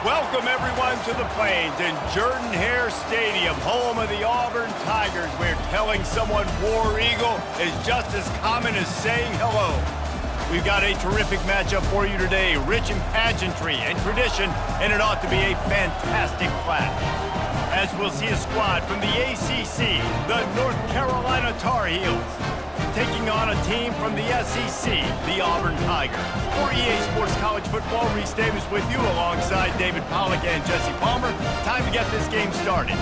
Welcome, everyone, to the Plains in Jordan-Hare Stadium, home of the Auburn Tigers, where telling someone War Eagle is just as common as saying hello. We've got a terrific matchup for you today, rich in pageantry and tradition, and it ought to be a fantastic clash. As we'll see a squad from the ACC, the North Carolina Tar Heels, taking on a team from the SEC, the Auburn Tigers. For EA Sports College Football, Reese Davis with you alongside David Pollack and Jesse Palmer. Time to get this game started.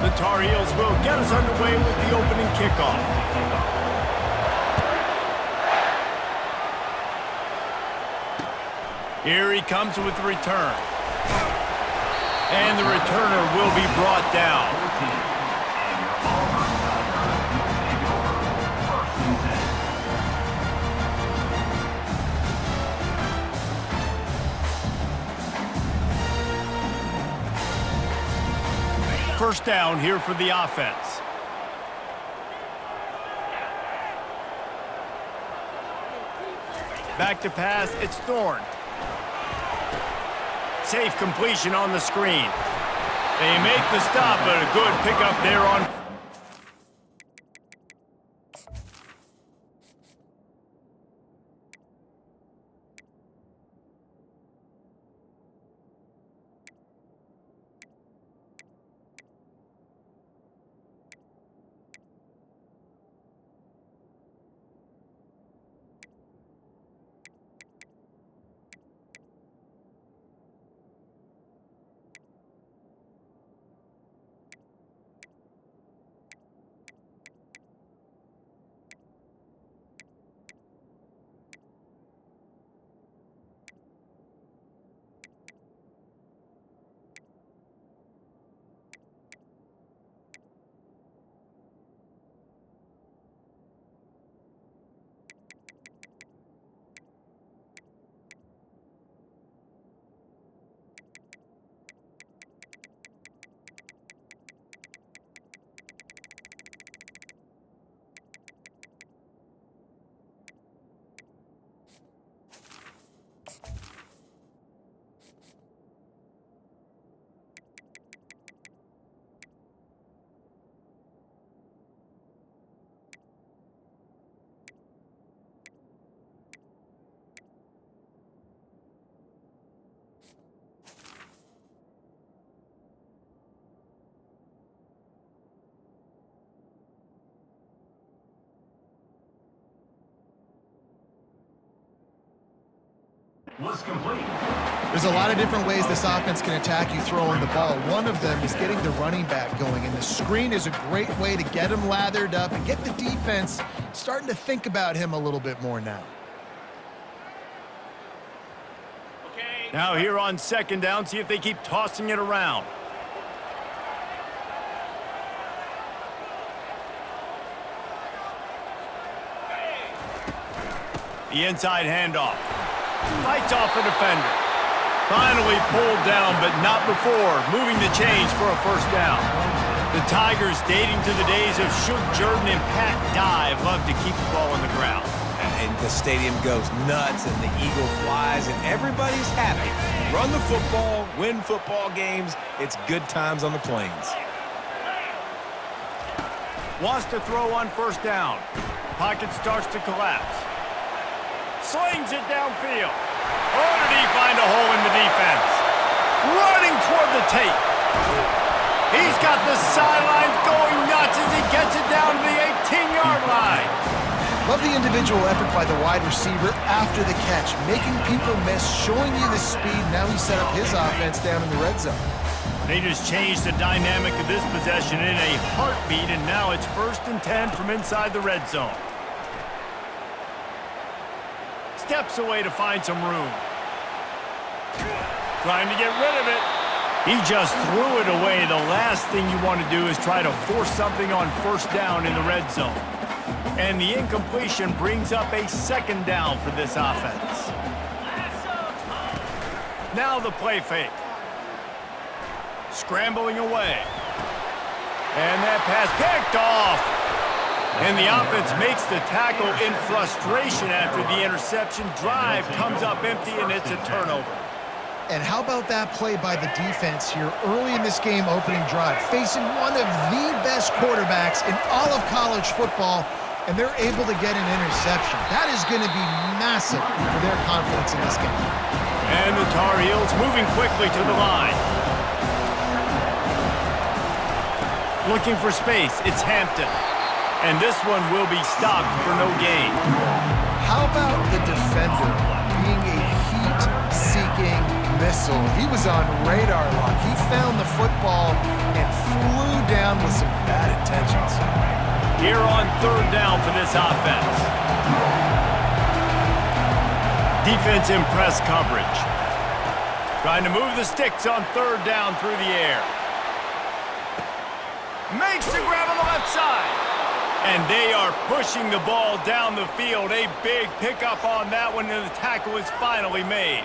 The Tar Heels will get us underway with the opening kickoff. Here he comes with the return. And the returner will be brought down. First down here for the offense. Back to pass, it's Thorne. Safe completion on the screen. They make the stop, but a good pickup there on. Was complete. There's a lot of different ways this offense can attack you throwing the ball. One of them is getting the running back going, and the screen is a great way to get him lathered up and get the defense starting to think about him a little bit more now. Okay. Now here on second down, see if they keep tossing it around. The inside handoff. Fights off a defender. Finally pulled down, but not before moving the chains for a first down. The Tigers, dating to the days of Shook Jordan and Pat Dive, love to keep the ball on the ground. And the stadium goes nuts, and the eagle flies, and everybody's happy. Run the football, win football games. It's good times on the Plains. Wants to throw on first down. Pocket starts to collapse. Slings it downfield. Oh, did he find a hole in the defense? Running toward the tape. He's got the sidelines going nuts as he gets it down to the 18-yard line. Love the individual effort by the wide receiver after the catch, making people miss, showing you the speed. Now he set up his offense down in the red zone. They just changed the dynamic of this possession in a heartbeat, and now it's 1st and 10 from inside the red zone. Steps away to find some room. Trying to get rid of it. He just threw it away. The last thing you want to do is try to force something on first down in the red zone. And the incompletion brings up a second down for this offense. Now the play fake. Scrambling away. And that pass picked off. And the offense makes the tackle in frustration after the interception. Drive comes up empty, and it's a turnover. And how about that play by the defense here early in this game opening drive, facing one of the best quarterbacks in all of college football, and they're able to get an interception. That is going to be massive for their confidence in this game. And the Tar Heels moving quickly to the line. Looking for space, it's Hampton. And this one will be stopped for no gain. How about the defender being a heat-seeking missile? He was on radar lock. He found the football and flew down with some bad intentions. Here on third down for this offense. Defense in press coverage. Trying to move the sticks on third down through the air. Makes the grab on the left side. And they are pushing the ball down the field. A big pickup on that one, and the tackle is finally made.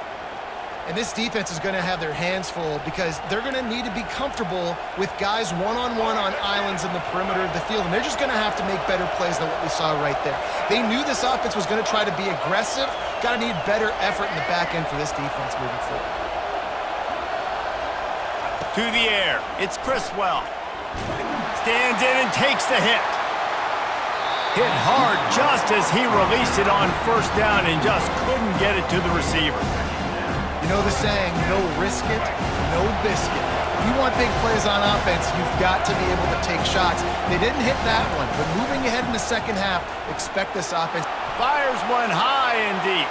And this defense is going to have their hands full because they're going to need to be comfortable with guys one-on-one on islands in the perimeter of the field. And they're just going to have to make better plays than what we saw right there. They knew this offense was going to try to be aggressive. Got to need better effort in the back end for this defense moving forward. To the air, it's Criswell. Stands in and takes the hit. Hit hard just as he released it on first down and just couldn't get it to the receiver. You know the saying, no risk it, no biscuit. If you want big plays on offense, you've got to be able to take shots. They didn't hit that one, but moving ahead in the second half, expect this offense. Fires one high and deep.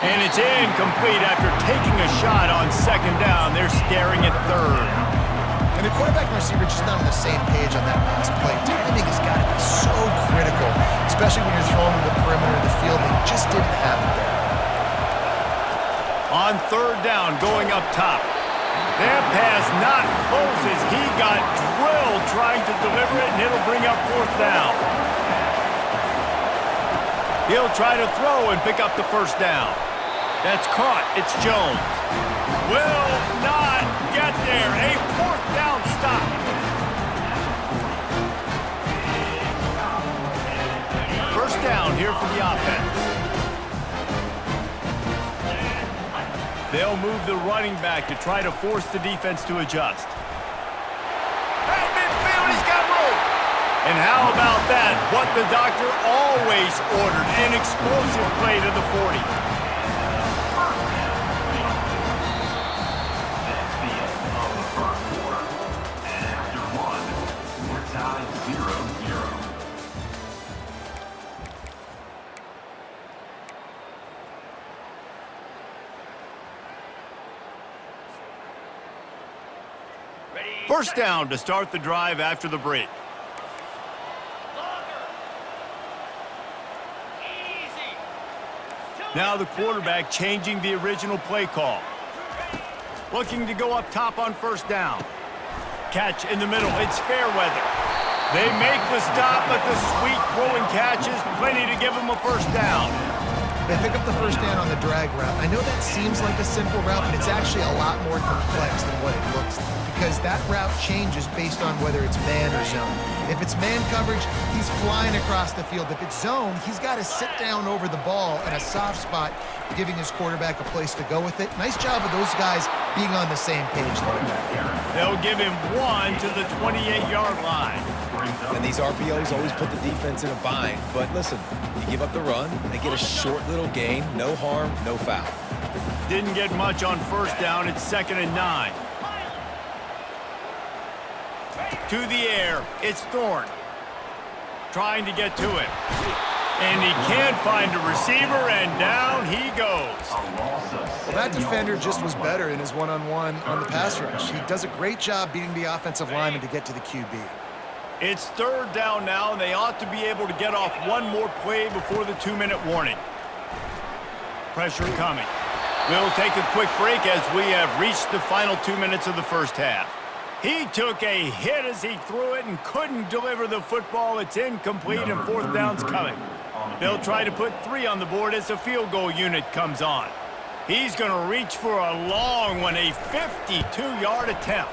And it's incomplete after taking a shot on second down. They're staring at third. And the quarterback and receiver just not on the same page on that last play. Timing has got to be so critical, especially when you're throwing to the perimeter of the field. They just didn't have it there. On third down, going up top. That pass not close as he got drilled trying to deliver it, and it'll bring up fourth down. He'll try to throw and pick up the first down. That's caught. It's Jones. Will not get there. A fourth down stop. First down here for the offense. They'll move the running back to try to force the defense to adjust. At midfield, he's got room. And how about that? What the doctor always ordered, an explosive play to the 40. First down to start the drive after the break. Now the quarterback changing the original play call. Looking to go up top on first down. Catch in the middle. It's Fairweather. They make the stop, but the sweet throwing catch is plenty to give them a first down. They pick up the first down on the drag route. I know that seems like a simple route, but it's actually a lot more complex than what it looks like, because that route changes based on whether it's man or zone. If it's man coverage, he's flying across the field. If it's zone, he's got to sit down over the ball in a soft spot, giving his quarterback a place to go with it. Nice job of those guys being on the same page there. They'll give him one to the 28-yard line. And these RPOs always put the defense in a bind. But listen, you give up the run, they get a short little gain, no harm, no foul. Didn't get much on first down. It's 2nd and 9. To the air, it's Thorne. Trying to get to it. And he can't find a receiver, and down he goes. Well, that defender just was better in his one-on-one on the pass rush. He does a great job beating the offensive lineman to get to the QB. It's third down now, and they ought to be able to get off one more play before the 2-minute warning. Pressure coming. We'll take a quick break as we have reached the final 2 minutes of the first half. He took a hit as he threw it and couldn't deliver the football. It's incomplete, and fourth down's coming. They'll try to put 3 on the board as the field goal unit comes on. He's going to reach for a long one, a 52-yard attempt.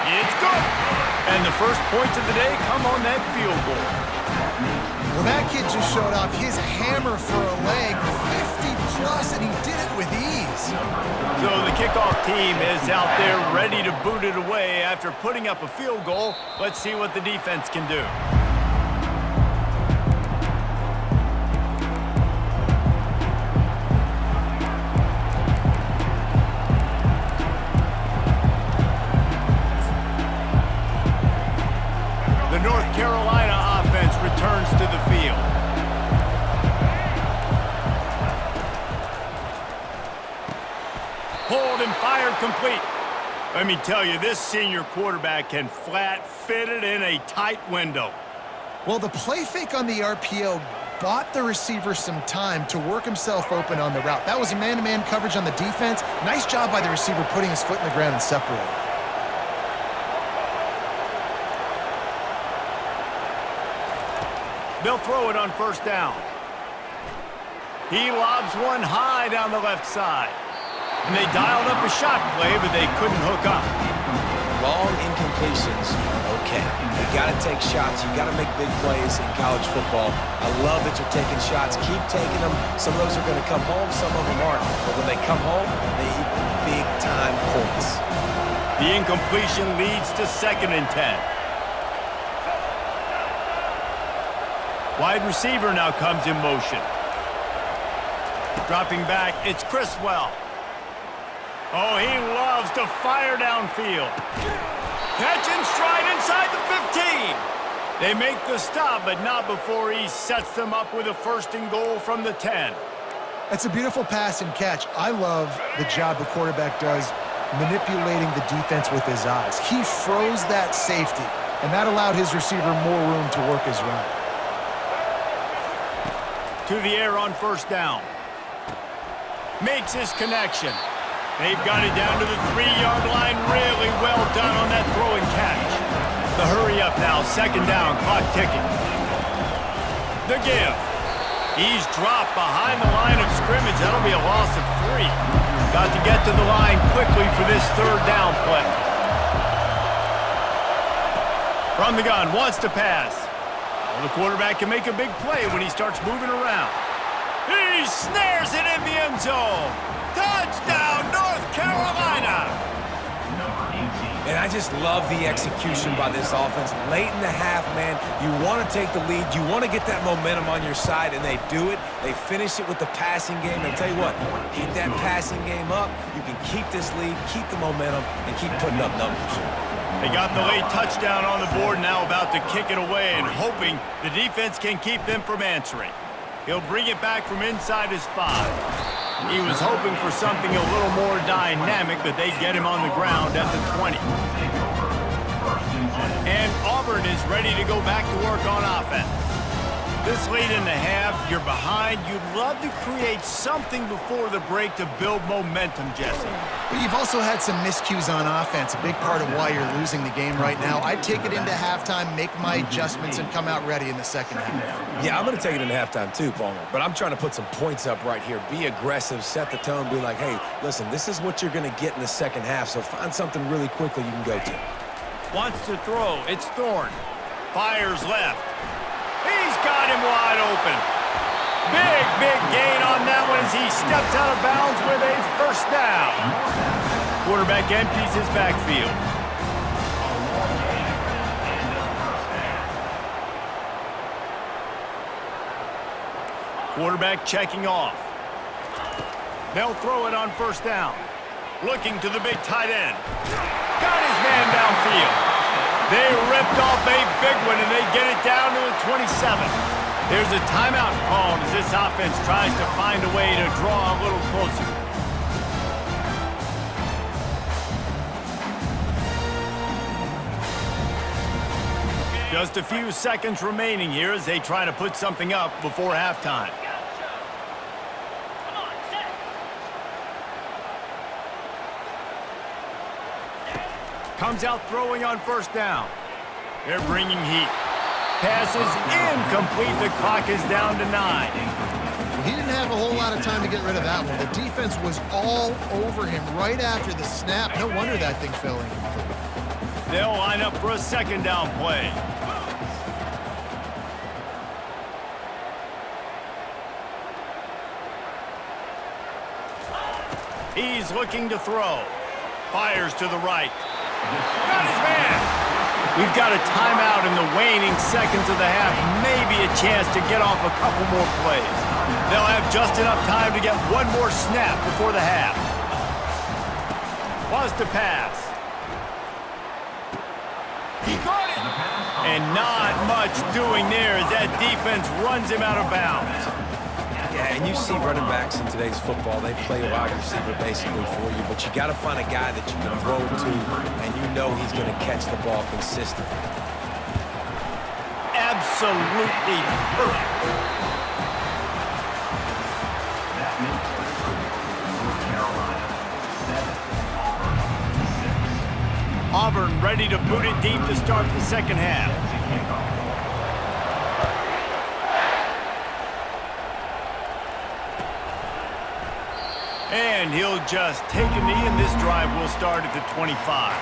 It's good. And the first points of the day come on that field goal. Well, that kid just showed off his hammer for a leg, 50-plus, and he did it with ease. So the kickoff team is out there ready to boot it away after putting up a field goal. Let's see what the defense can do. The North Carolina offense returns to the field. Hold and fire complete. Let me tell you, this senior quarterback can flat fit it in a tight window. Well, the play fake on the RPO bought the receiver some time to work himself open on the route. That was a man-to-man coverage on the defense. Nice job by the receiver putting his foot in the ground and separating. They'll throw it on first down. He lobs one high down the left side. And they dialed up a shot play, but they couldn't hook up. Long incompletions are okay. You got to take shots. You got to make big plays in college football. I love that you're taking shots. Keep taking them. Some of those are going to come home. Some of them aren't. But when they come home, they equal big-time points. The incompletion leads to 2nd and 10. Wide receiver now comes in motion. Dropping back, it's Criswell. Oh, he loves to fire downfield. Catch and stride inside the 15. They make the stop, but not before he sets them up with a 1st and goal from the 10. That's a beautiful pass and catch. I love the job the quarterback does manipulating the defense with his eyes. He froze that safety, and that allowed his receiver more room to work his route. To the air on first down. Makes his connection. They've got it down to the 3-yard line. Really well done on that throw and catch. The hurry up now. 2nd down. Clock ticking. The give. He's dropped behind the line of scrimmage. That'll be a loss of 3. Got to get to the line quickly for this 3rd down play. From the gun. Wants to pass. Well, the quarterback can make a big play when he starts moving around. He snares it in the end zone. Touchdown, North Carolina! And I just love the execution by this offense. Late in the half, man, you want to take the lead. You want to get that momentum on your side, and they do it. They finish it with the passing game. And I'll tell you what, keep that passing game up. You can keep this lead, keep the momentum, and keep putting up numbers. They got the late touchdown on the board, now about to kick it away and hoping the defense can keep them from answering. He'll bring it back from inside his 5. He was hoping for something a little more dynamic, but they get him on the ground at the 20. And Auburn is ready to go back to work on offense. This late in the half, you're behind. You'd love to create something before the break to build momentum, Jesse. But you've also had some miscues on offense, a big part of why you're losing the game right now. I'd take it into halftime, make my adjustments, and come out ready in the 2nd half. Yeah, I'm going to take it into halftime too, Palmer. But I'm trying to put some points up right here. Be aggressive, set the tone, be like, hey, listen, this is what you're going to get in the 2nd half, so find something really quickly you can go to. Wants to throw. It's Thorne. Fires left. He's got him wide open. Big gain on that one as he steps out of bounds with a 1st down. Quarterback empties his backfield. Quarterback checking off. They'll throw it on 1st down. Looking to the big tight end. Got his man downfield. They ripped off a big one, and they get it down to the 27. There's a timeout called as this offense tries to find a way to draw a little closer. Just a few seconds remaining here as they try to put something up before halftime. Comes out throwing on 1st down. They're bringing heat. Passes incomplete. The clock is down to 9. Well, he didn't have a whole lot of time to get rid of that one. The defense was all over him right after the snap. No wonder that thing fell incomplete. They'll line up for a second down play. He's looking to throw. Fires to the right. Got his man. We've got a timeout in the waning seconds of the half. Maybe a chance to get off a couple more plays. They'll have just enough time to get one more snap before the half. Was to pass. He got it. And not much doing there as that defense runs him out of bounds. Yeah, and you see running backs in today's football, they play a wide receiver basically for you, but you got to find a guy that you can throw to, and you know he's going to catch the ball consistently. Absolutely perfect. Auburn ready to boot it deep to start the second half. And he'll just take a knee, and this drive will start at the 25.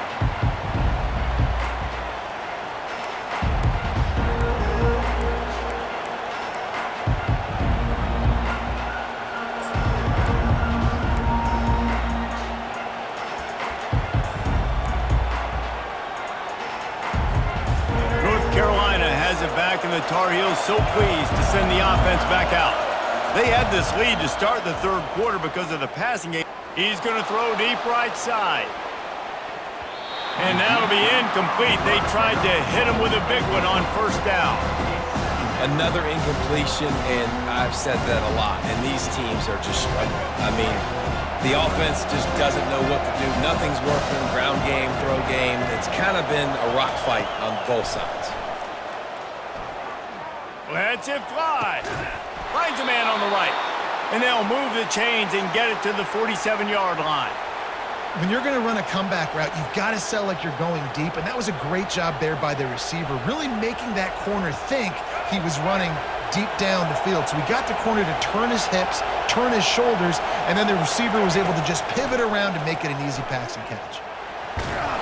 North Carolina has it back, and the Tar Heels so pleased to send the offense back out. They had this lead to start the third quarter because of the passing game. He's going to throw deep right side. And that'll be incomplete. They tried to hit him with a big one on first down. Another incompletion, and I've said that a lot, and these teams are just struggling. I mean, the offense just doesn't know what to do. Nothing's working. Ground game, throw game. It's kind of been a rock fight on both sides. Let's it fly. Finds a man on the right. And they'll move the chains and get it to the 47-yard line. When you're going to run a comeback route, you've got to sell like you're going deep, and that was a great job there by the receiver, really making that corner think he was running deep down the field. So we got the corner to turn his hips, turn his shoulders, and then the receiver was able to just pivot around and make it an easy pass and catch.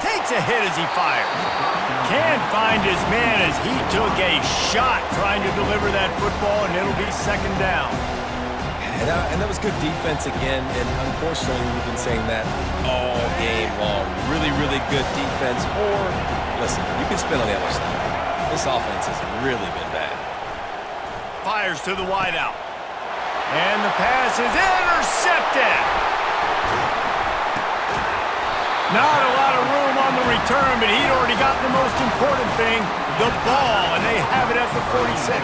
Takes a hit as he fires. Can't find his man as he took a shot trying to deliver that football, and it'll be second down. And that was good defense again, and unfortunately we've been saying that all game long. Really, really good defense, or, listen, you can spin on the other side. This offense has really been bad. Fires to the wideout. And the pass is intercepted. Not a lot of room on the return, but he'd already got the most important thing, the ball, and they have it at the 46.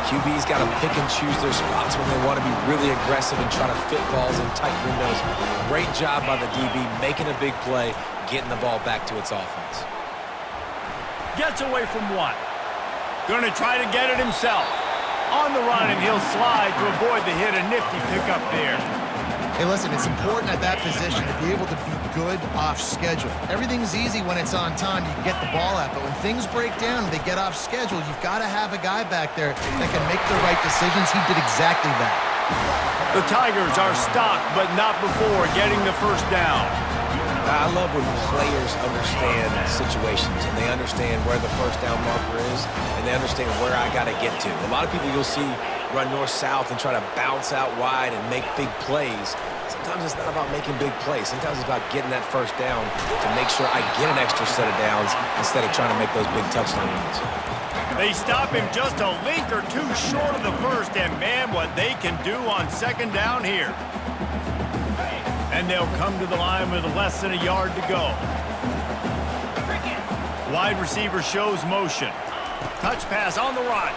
QB's got to pick and choose their spots when they want to be really aggressive and try to fit balls in tight windows. Great job by the DB making a big play, getting the ball back to its offense. Gets away from one. Going to try to get it himself. On the run, and he'll slide to avoid the hit. A nifty pickup there. Hey, listen, it's important at that position to be able to be good off schedule. Everything's easy when it's on time. You can get the ball out, but when things break down and they get off schedule, you've got to have a guy back there that can make the right decisions. He did exactly that. The Tigers are stopped, but not before getting the first down. I love when players understand situations and they understand where the first down marker is and they understand where I got to get to. A lot of people you'll see run north-south and try to bounce out wide and make big plays. Sometimes it's not about making big plays. Sometimes it's about getting that first down to make sure I get an extra set of downs instead of trying to make those big touchdown runs. They stop him just a link or two short of the first, and man, what they can do on second down here. And they'll come to the line with less than a yard to go. Wide receiver shows motion. Touch pass on the run.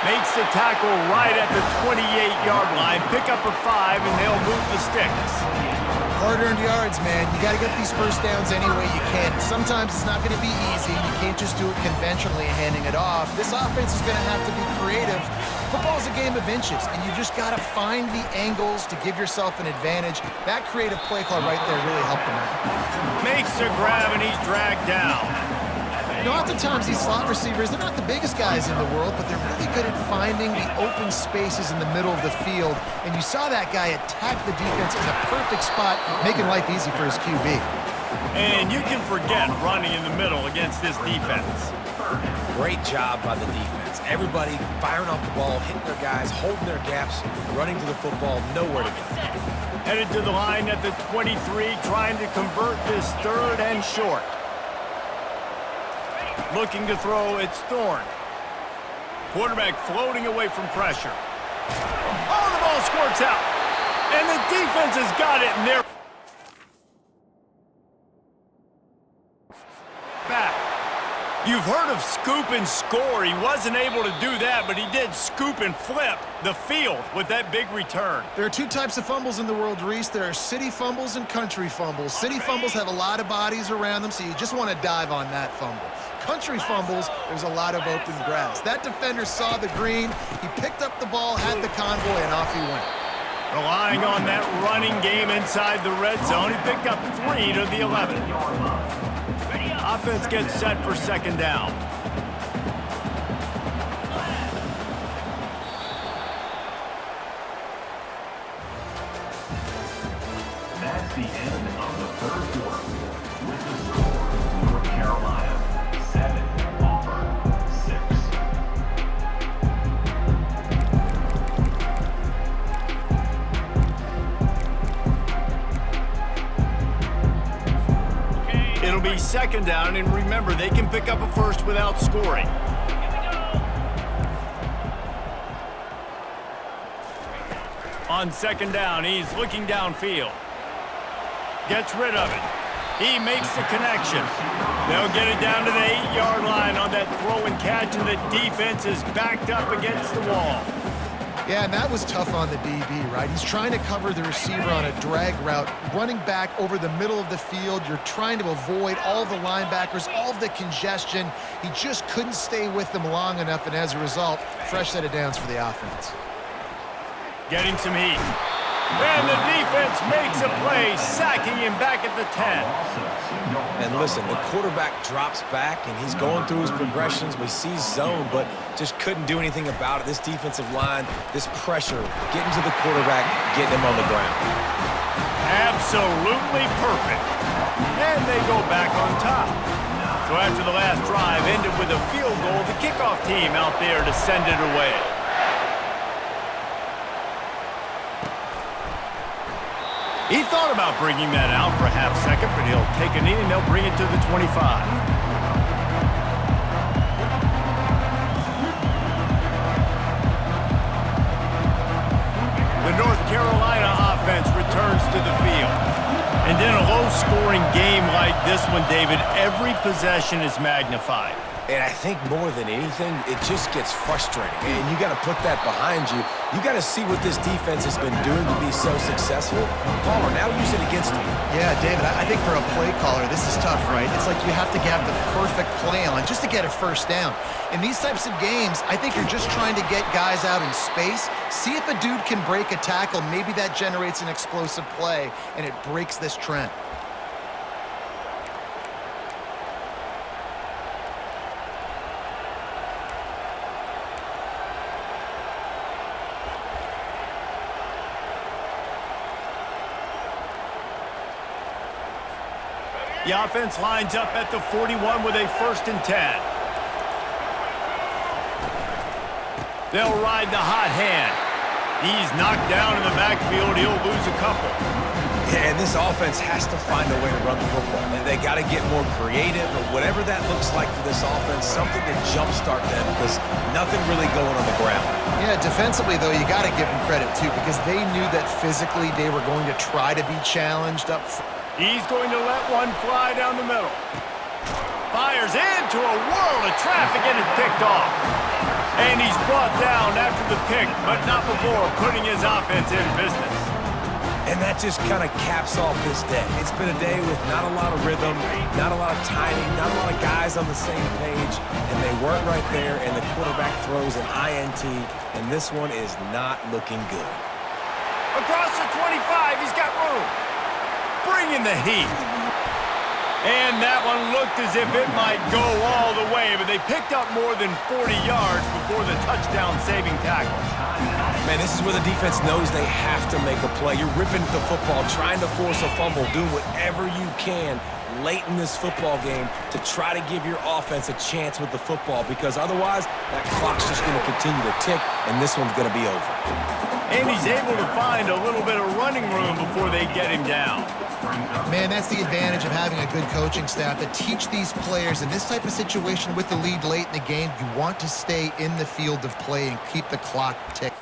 Makes the tackle right at the 28-yard line. Pick up a 5, and they'll move the sticks. Hard-earned yards, man. You got to get these first downs any way you can. Sometimes it's not going to be easy. You can't just do it conventionally and handing it off. This offense is going to have to be creative. Football's a game of inches, and you just got to find the angles to give yourself an advantage. That creative play call right there really helped them out. Makes the grab, and he's dragged down. know, oftentimes these slot receivers, they're not the biggest guys in the world, but they're really good at finding the open spaces in the middle of the field. And you saw that guy attack the defense in a perfect spot, making life easy for his QB. And you can forget running in the middle against this defense. Great job by the defense. Everybody firing off the ball, hitting their guys, holding their gaps, running to the football, nowhere to go. Headed to the line at the 23, trying to convert this 3rd and short. Looking to throw, it's Thorne. Quarterback floating away from pressure. Oh, the ball squirts out. And the defense has got it, and they're back. You've heard of scoop and score. He wasn't able to do that, but he did scoop and flip the field with that big return. There are two types of fumbles in the world, Reese. There are city fumbles and country fumbles. City fumbles have a lot of bodies around them, so you just want to dive on that fumble. Country fumbles, there's a lot of open grass. That defender saw the green, he picked up the ball, had the convoy, and off he went. Relying on that running game inside the red zone, he picked up 3 to the 11. Offense gets set for 2nd down. That's the end of the 3rd quarter. With the score, North Carolina 7, Auburn 6. It'll be 2nd down, and remember, they can pick up a first without scoring. On 2nd down, he's looking downfield. Gets rid of it. He makes the connection. They'll get it down to the 8-yard line on that throw and catch, and the defense is backed up against the wall. Yeah, and that was tough on the DB, right? He's trying to cover the receiver on a drag route, running back over the middle of the field. You're trying to avoid all the linebackers, all of the congestion. He just couldn't stay with them long enough, and as a result, fresh set of downs for the offense. Getting some heat. And the defense makes a play, sacking him back at the 10. And listen, the quarterback drops back, and he's going through his progressions. We see zone, but just couldn't do anything about it. This defensive line, this pressure, getting to the quarterback, getting him on the ground. Absolutely perfect. And they go back on top. So after the last drive ended with a field goal, the kickoff team out there to send it away. He thought about bringing that out for a half second, but he'll take a knee and they'll bring it to the 25. The North Carolina offense returns to the field. And in a low-scoring game like this one, David, every possession is magnified. And I think more than anything, it just gets frustrating. And you got to put that behind you. You got to see what this defense has been doing to be so successful. Palmer, now use it against them. Yeah, David, I think for a play caller, this is tough, right? It's like you have to have the perfect play on just to get a first down. In these types of games, I think you're just trying to get guys out in space, see if a dude can break a tackle. Maybe that generates an explosive play, and it breaks this trend. The offense lines up at the 41 with a 1st and 10. They'll ride the hot hand. He's knocked down in the backfield. He'll lose a couple. Yeah, and this offense has to find a way to run the football. And they got to get more creative, or whatever that looks like for this offense, something to jumpstart them, because nothing really going on the ground. Yeah, defensively, though, you got to give them credit, too, because they knew that physically they were going to try to be challenged up front. He's going to let one fly down the middle. Fires into a world of traffic and is picked off. And he's brought down after the pick, but not before putting his offense in business. And that just kind of caps off this day. It's been a day with not a lot of rhythm, not a lot of timing, not a lot of guys on the same page, and they weren't right there, and the quarterback throws an INT, and this one is not looking good. Across the 25, he's got room. Bringing the heat. And that one looked as if it might go all the way, but they picked up more than 40 yards before the touchdown-saving tackle. Man, this is where the defense knows they have to make a play. You're ripping at the football, trying to force a fumble, doing whatever you can late in this football game to try to give your offense a chance with the football, because otherwise that clock's just going to continue to tick, and this one's going to be over. And he's able to find a little bit of running room before they get him down. Man, that's the advantage of having a good coaching staff to teach these players in this type of situation with the lead late in the game. You want to stay in the field of play and keep the clock ticking.